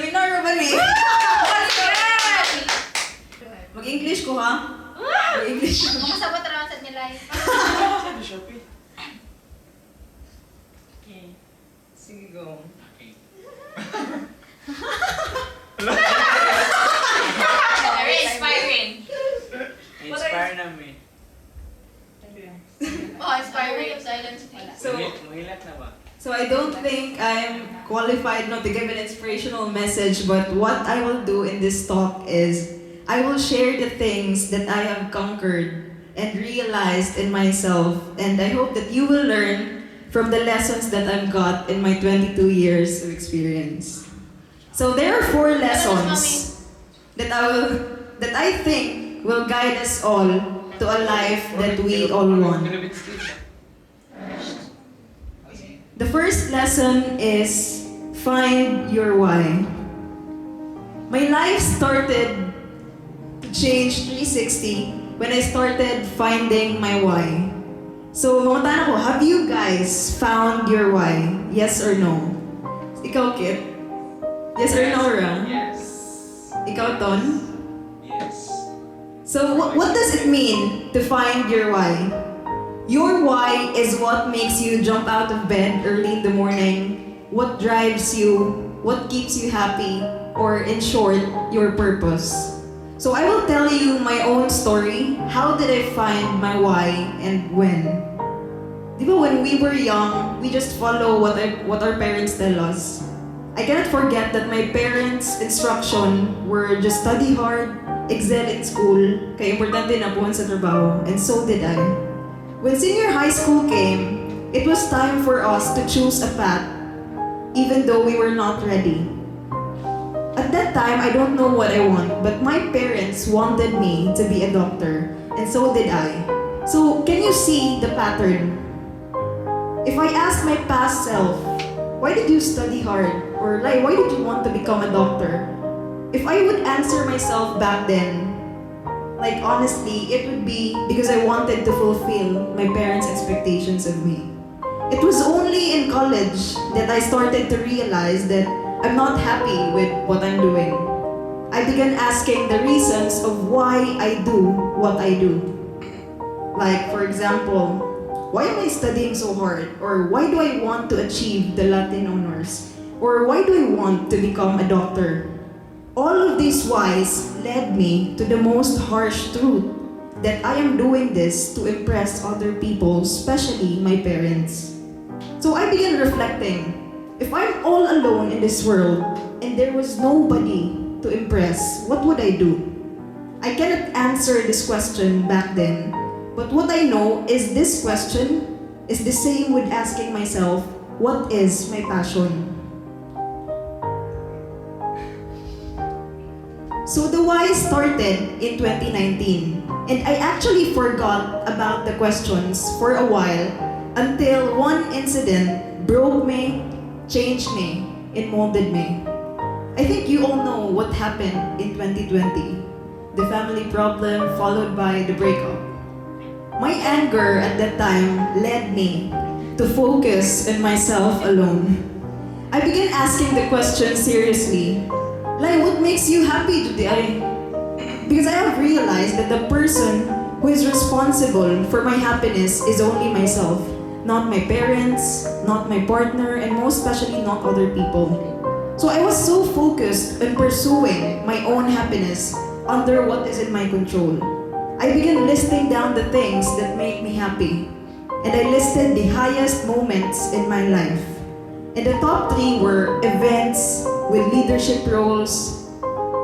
Seminar ba ni? Mag-English ko ha? Mag-English ko. Makasabot raw sa nila. Sa Shopee. Okay. Sige go. Okay. Very inspiring. Inspire namin. Oh, inspiring. Silence. Mahilat na ba? So I don't think I'm qualified not to give an inspirational message, but what I will do in this talk is I will share the things that I have conquered and realized in myself, and I hope that you will learn from the lessons that I've got in my 22 years of experience. So there are 4 lessons that I think will guide us all to a life that we all want. The first lesson is find your why. My life started to change 360 when I started finding my why. So, mga tanong ko, have you guys found your why? Yes or no? Ikaw, Kit? Yes or no, Ra? Yes. Ikaw, Ton? Yes. So, what does it mean to find your why? Your why is what makes you jump out of bed early in the morning, what drives you, what keeps you happy, or in short, your purpose. So I will tell you my own story. How did I find my why and when? Di ba when we were young, we just follow what our parents tell us. I cannot forget that my parents' instruction were just study hard, excel in school, kaya importante na po sa trabaho, and so did I. When senior high school came, it was time for us to choose a path, even though we were not ready. At that time, I don't know what I want, but my parents wanted me to be a doctor, and so did I. So, can you see the pattern? If I ask my past self, why did you study hard? Or like, why did you want to become a doctor? If I would answer myself back then, like honestly, it would be because I wanted to fulfill my parents' expectations of me. It was only in college that I started to realize that I'm not happy with what I'm doing. I began asking the reasons of why I do what I do. Like, for example, why am I studying so hard? Or why do I want to achieve the Latin honors? Or why do I want to become a doctor? All of these whys led me to the most harsh truth that I am doing this to impress other people, especially my parents. So I began reflecting, if I'm all alone in this world and there was nobody to impress, what would I do? I cannot answer this question back then, but what I know is this question is the same with asking myself, what is my passion? So the why started in 2019, and I actually forgot about the questions for a while until one incident broke me, changed me, and molded me. I think you all know what happened in 2020. The family problem followed by the breakup. My anger at that time led me to focus on myself alone. I began asking the question seriously. Like, what makes you happy today? Because I have realized that the person who is responsible for my happiness is only myself, not my parents, not my partner, and most especially not other people. So I was so focused on pursuing my own happiness under what is in my control. I began listing down the things that make me happy, and I listed the highest moments in my life. And the top 3 were events with leadership roles,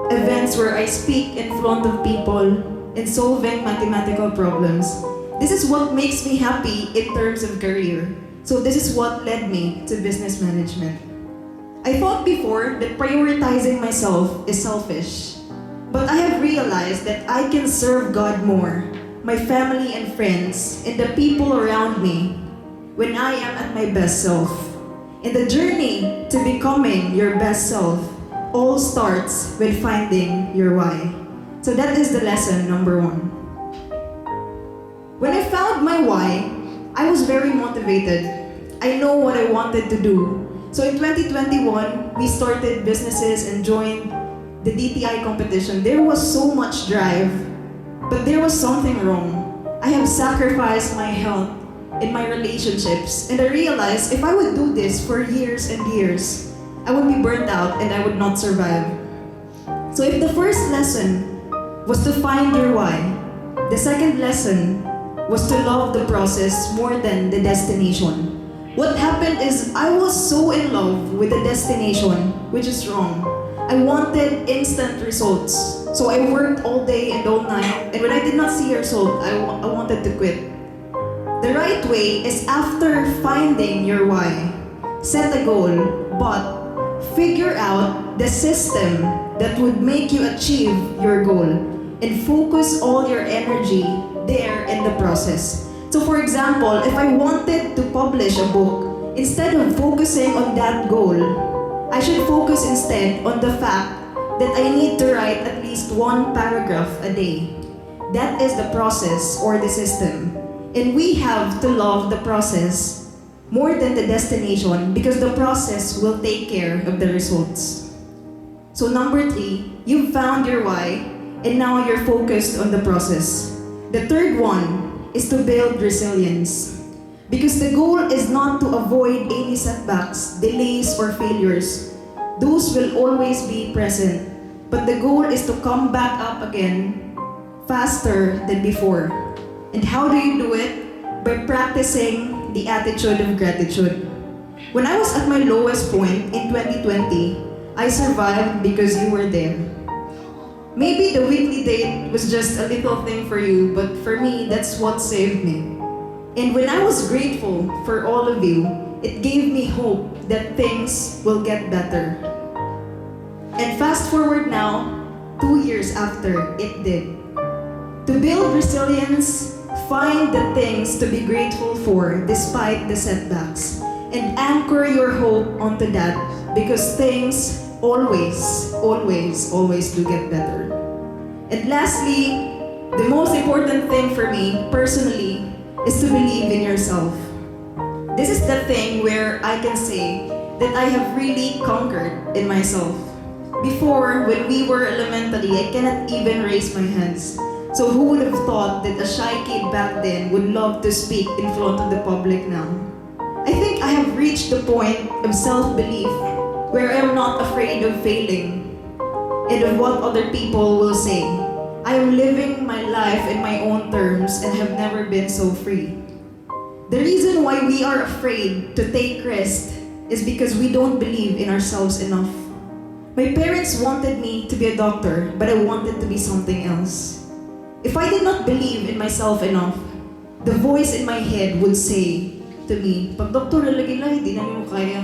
events where I speak in front of people, and solving mathematical problems. This is what makes me happy in terms of career. So this is what led me to business management. I thought before that prioritizing myself is selfish, but I have realized that I can serve God more, my family and friends, and the people around me when I am at my best self. And the journey to becoming your best self all starts with finding your why. So that is the lesson number 1. When I found my why, I was very motivated. I know what I wanted to do, So in 2021, we started businesses and joined the DTI competition. There was so much drive, but there was something wrong. I have sacrificed my health and my relationships, and I realized if I would do this for years and years, I would be burnt out and I would not survive. So if the first lesson was to find your why, the second lesson was to love the process more than the destination. What happened is I was so in love with the destination, which is wrong. I wanted instant results. So I worked all day and all night, and when I did not see a result, I wanted to quit. The right way is after finding your why, set a goal, but figure out the system that would make you achieve your goal and focus all your energy there in the process. So for example, if I wanted to publish a book, instead of focusing on that goal, I should focus instead on the fact that I need to write at least one paragraph a day. That is the process or the system. And we have to love the process more than the destination because the process will take care of the results. So number 3, you've found your why and now you're focused on the process. The third one is to build resilience. Because the goal is not to avoid any setbacks, delays, or failures. Those will always be present. But the goal is to come back up again faster than before. And how do you do it? By practicing the attitude of gratitude. When I was at my lowest point in 2020, I survived because you were there. Maybe the weekly date was just a little thing for you, but for me, that's what saved me. And when I was grateful for all of you, it gave me hope that things will get better. And fast forward now, 2 years after, it did. To build resilience, find the things to be grateful for despite the setbacks. And anchor your hope onto that because things always do get better. And lastly, the most important thing for me personally is to believe in yourself. This is the thing where I can say that I have really conquered in myself. Before, when we were elementary, I cannot even raise my hands. So who would have thought that a shy kid back then would love to speak in front of the public now? I think I have reached the point of self-belief where I am not afraid of failing and of what other people will say. I am living my life in my own terms and have never been so free. The reason why we are afraid to take risks is because we don't believe in ourselves enough. My parents wanted me to be a doctor, but I wanted to be something else. If I did not believe in myself enough, the voice in my head would say to me, "Pag doktor lagi lang, hindi na mo kaya."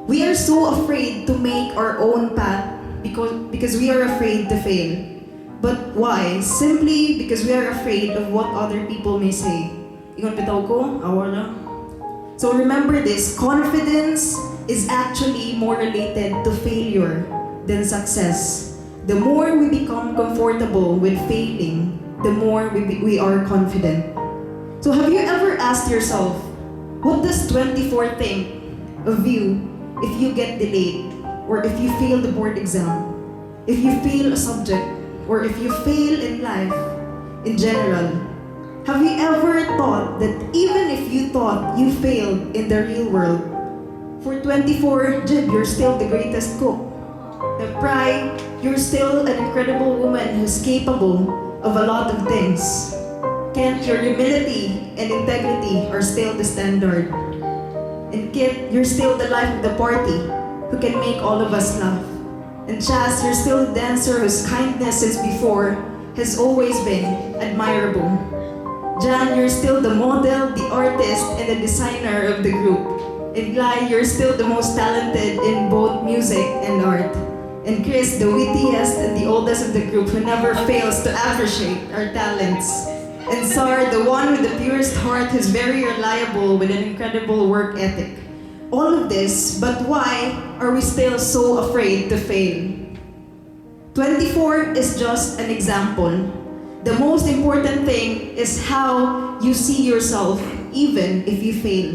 We are so afraid to make our own path because we are afraid to fail. But why? Simply because we are afraid of what other people may say. Ingon bitaw ko, awala. So remember this, confidence is actually more related to failure than success. The more we become comfortable with failing, the more we are confident. So have you ever asked yourself, what does 24 think of you if you get delayed, or if you fail the board exam, if you fail a subject, or if you fail in life in general? Have you ever thought that even if you thought you failed in the real world, for 24, Jib, you're still the greatest cook. The pride, you're still an incredible woman who's capable of a lot of things. Kent, your humility and integrity are still the standard. And Kit, you're still the life of the party who can make all of us laugh. And Chas, you're still a dancer whose kindness since before has always been admirable. Jan, you're still the model, the artist, and the designer of the group. And Glai, you're still the most talented in both music and art. And Chris, the wittiest and the oldest of the group who never fails to appreciate our talents. And Sar, the one with the purest heart who's very reliable with an incredible work ethic. All of this, but why are we still so afraid to fail? 24 is just an example. The most important thing is how you see yourself even if you fail.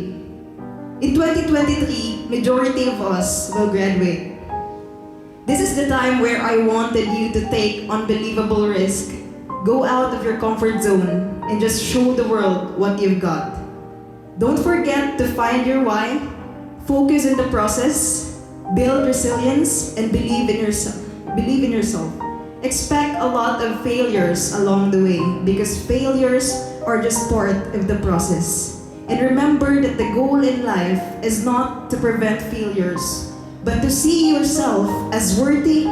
In 2023, majority of us will graduate. This is the time where I wanted you to take unbelievable risk. Go out of your comfort zone and just show the world what you've got. Don't forget to find your why, focus on the process, build resilience, and believe in yourself. Believe in yourself. Expect a lot of failures along the way because failures are just part of the process. And remember that the goal in life is not to prevent failures, but to see yourself as worthy,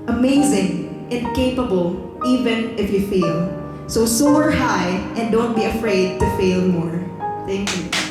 amazing, and capable even if you fail. So soar high and don't be afraid to fail more. Thank you.